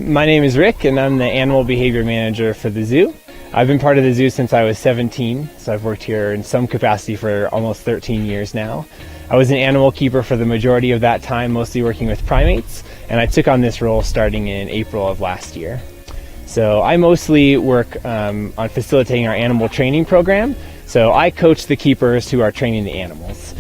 My name is Rick, and I'm the Animal Behavior Manager for the zoo. I've been part of the zoo since I was 17, so I've worked here in some capacity for almost 13 years now. I was an animal keeper for the majority of that time, mostly working with primates, and I took on this role starting in April of last year. So I mostly work on facilitating our animal training program, so I coach the keepers who are training the animals.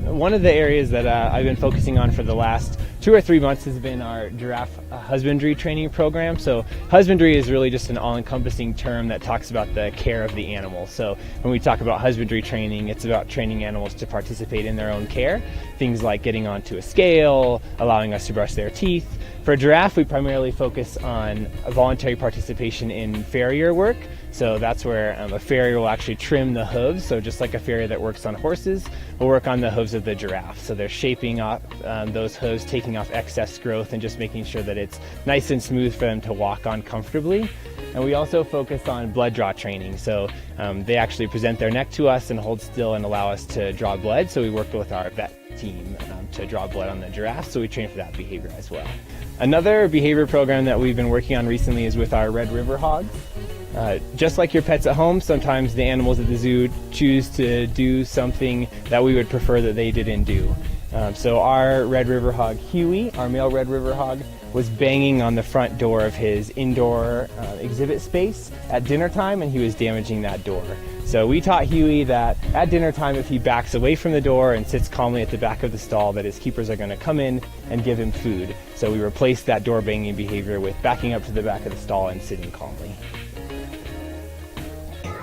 One of the areas that I've been focusing on for the last 2 or 3 months has been our giraffe husbandry training program. So husbandry is really just an all-encompassing term that talks about the care of the animal. So when we talk about husbandry training, it's about training animals to participate in their own care. Things like getting onto a scale, allowing us to brush their teeth. For a giraffe, we primarily focus on voluntary participation in farrier work. So that's where a farrier will actually trim the hooves. So just like a farrier that works on horses, we'll work on the hooves of the giraffe. So they're shaping up those hooves, taking off excess growth, and just making sure that it's nice and smooth for them to walk on comfortably. And we also focus on blood draw training. So they actually present their neck to us and hold still and allow us to draw blood. So we work with our vet team to draw blood on the giraffe, so we train for that behavior as well. Another behavior program that we've been working on recently is with our Red River hogs. Just like your pets at home, sometimes the animals at the zoo choose to do something that we would prefer that they didn't do. So our Red River hog, Huey, our male Red River hog, was banging on the front door of his indoor exhibit space at dinner time, and he was damaging that door. So we taught Huey that at dinner time, if he backs away from the door and sits calmly at the back of the stall, that his keepers are going to come in and give him food. So we replaced that door banging behavior with backing up to the back of the stall and sitting calmly.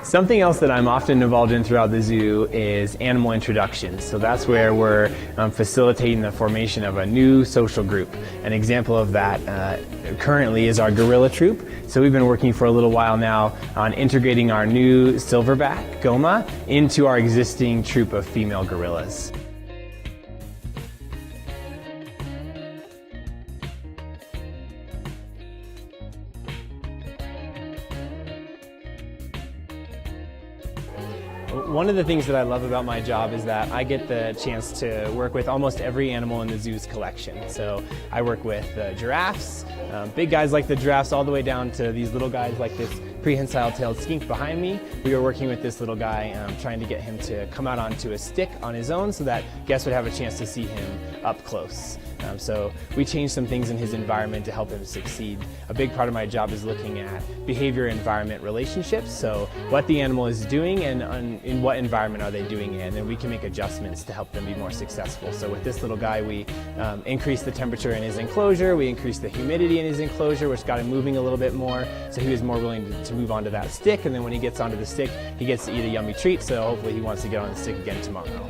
Something else that I'm often involved in throughout the zoo is animal introductions. So that's where we're facilitating the formation of a new social group. An example of that currently is our gorilla troop. So we've been working for a little while now on integrating our new silverback, Goma, into our existing troop of female gorillas. One of the things that I love about my job is that I get the chance to work with almost every animal in the zoo's collection. So I work with giraffes, big guys like the giraffes, all the way down to these little guys like this prehensile-tailed skink behind me. We were working with this little guy, trying to get him to come out onto a stick on his own so that guests would have a chance to see him up close. So we changed some things in his environment to help him succeed. A big part of my job is looking at behavior-environment relationships, so what the animal is doing and in what environment are they doing it, and then we can make adjustments to help them be more successful. So with this little guy, we increased the temperature in his enclosure, we increased the humidity in his enclosure, which got him moving a little bit more, so he was more willing to move onto that stick, and then when he gets onto the stick, he gets to eat a yummy treat, so hopefully he wants to get on the stick again tomorrow.